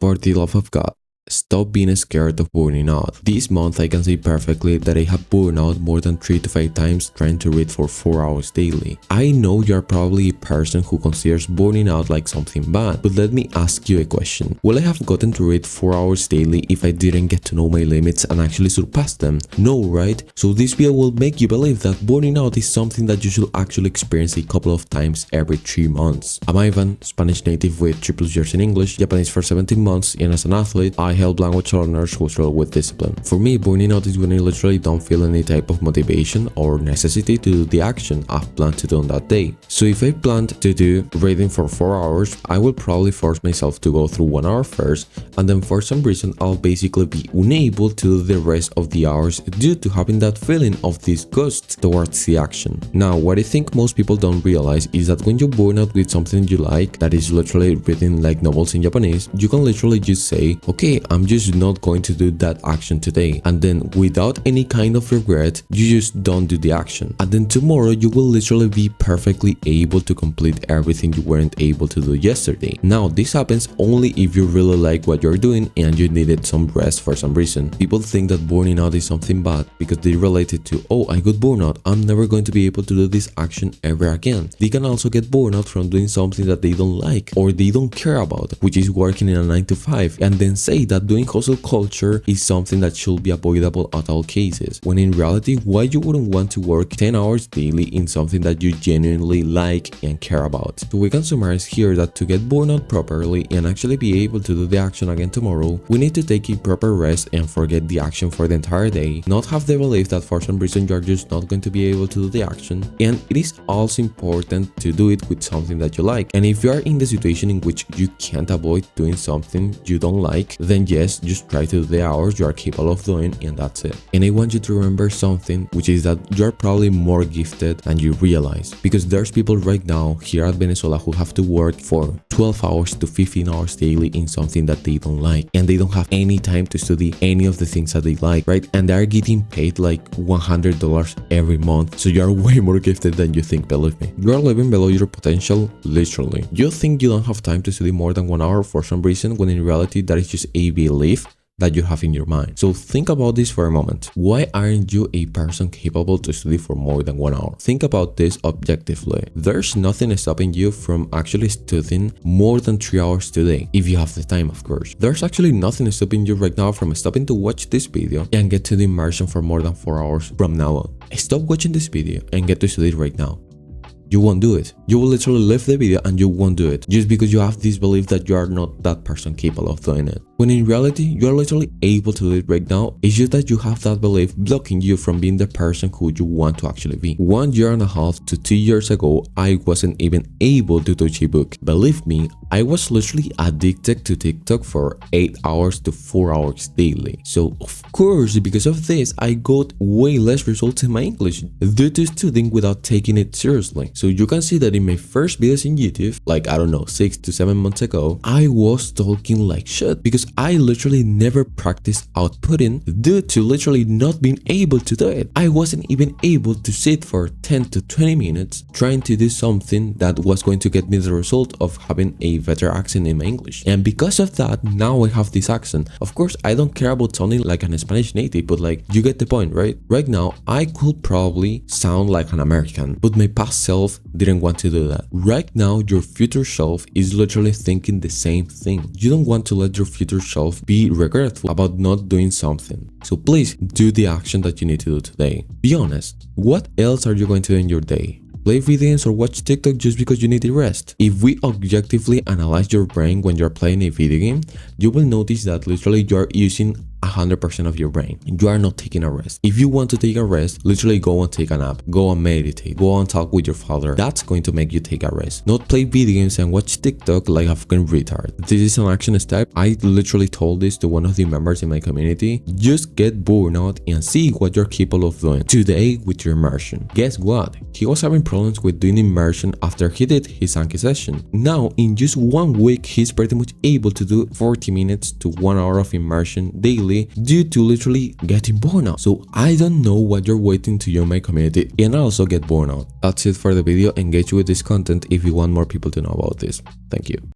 For the love of God, stop being scared of burning out. This month I can say perfectly that I have burned out more than 3 to 5 times trying to read for 4 hours daily. I know you're probably a person who considers burning out like something bad, but let me ask you a question. Will I have gotten to read 4 hours daily if I didn't get to know my limits and actually surpass them? No, right? So this video will make you believe that burning out is something that you should actually experience a couple of times every 3 months. I'm Ivan, Spanish native with 3+ years in English, Japanese for 17 months, and as an athlete, I help language learners who struggle with discipline. For me, burning out is when I literally don't feel any type of motivation or necessity to do the action I've planned to do on that day. So if I planned to do reading for 4 hours, I will probably force myself to go through 1 hour first, and then for some reason I'll basically be unable to do the rest of the hours due to having that feeling of disgust towards the action. Now, what I think most people don't realize is that when you burn out with something you like, that is literally reading like novels in Japanese, you can literally just say, okay, I'm just not going to do that action today, and then without any kind of regret, you just don't do the action, and then tomorrow you will literally be perfectly able to complete everything you weren't able to do yesterday. Now, this happens only if you really like what you're doing and you needed some rest for some reason. People think that burning out is something bad because they relate it to, oh, I got burnout, I'm never going to be able to do this action ever again. They can also get burnout from doing something that they don't like or they don't care about, which is working in a 9 to 5, and then say that doing hustle culture is something that should be avoidable at all cases, when in reality, why you wouldn't want to work 10 hours daily in something that you genuinely like and care about? So we can summarize here that to get burned out properly and actually be able to do the action again tomorrow, we need to take a proper rest and forget the action for the entire day, not have the belief that for some reason you're just not going to be able to do the action, and it is also important to do it with something that you like. And if you are in the situation in which you can't avoid doing something you don't like, then yes, just try to do the hours you are capable of doing, and that's it. And I want you to remember something, which is that you're probably more gifted than you realize, because there's people right now here at Venezuela who have to work for 12 hours to 15 hours daily in something that they don't like, and they don't have any time to study any of the things that they like, right? And they're getting paid like $100 every month, so you're way more gifted than you think, believe me. You're living below your potential, literally. You think you don't have time to study more than 1 hour for some reason, when in reality that is just a belief that you have in your mind. So think about this for a moment. Why aren't you a person capable to study for more than 1 hour? Think about this objectively. There's nothing stopping you from actually studying more than 3 hours today, if you have the time, of course. There's actually nothing stopping you right now from stopping to watch this video and get to the immersion for more than 4 hours from now on. Stop watching this video and get to study right now. You won't do it. You will literally leave the video and you won't do it, just because you have this belief that you are not that person capable of doing it. When in reality, you are literally able to do it right now. It's just that you have that belief blocking you from being the person who you want to actually be. 1.5 years to 2 years ago, I wasn't even able to touch a book. Believe me, I was literally addicted to TikTok for 8 hours to 4 hours daily. So of course, because of this, I got way less results in my English due to studying without taking it seriously. So you can see that in my first videos in YouTube, like I don't know, 6 to 7 months ago, I was talking like shit because I literally never practiced outputting due to literally not being able to do it. I wasn't even able to sit for 10 to 20 minutes trying to do something that was going to get me the result of having a better accent in my English. And because of that, now I have this accent. Of course, I don't care about sounding like an Spanish native, but like, you get the point, right? Right now, I could probably sound like an American, but my past self didn't want to do that. Right now, your future self is literally thinking the same thing. You don't want to let your future self be regretful about not doing something. So please do the action that you need to do today. Be honest. What else are you going to do in your day? Play video games or watch TikTok just because you need a rest? If we objectively analyze your brain when you're playing a video game, you will notice that literally you're using 100% of your brain. You are not taking a rest. If you want to take a rest, literally go and take a nap, go and meditate, go and talk with your father. That's going to make you take a rest. Not play video games and watch TikTok like a fucking retard. This is an action step. I literally told this to one of the members in my community. Just get bored out and see what you're capable of doing today with your immersion. Guess what? He was having problems with doing immersion after he did his Anki session. Now, in just 1 week, he's pretty much able to do 40 minutes to 1 hour of immersion daily due to literally getting born out. So I don't know what you're waiting to join my community and also get born out. That's it for the video. Engage with this content if you want more people to know about this. Thank you.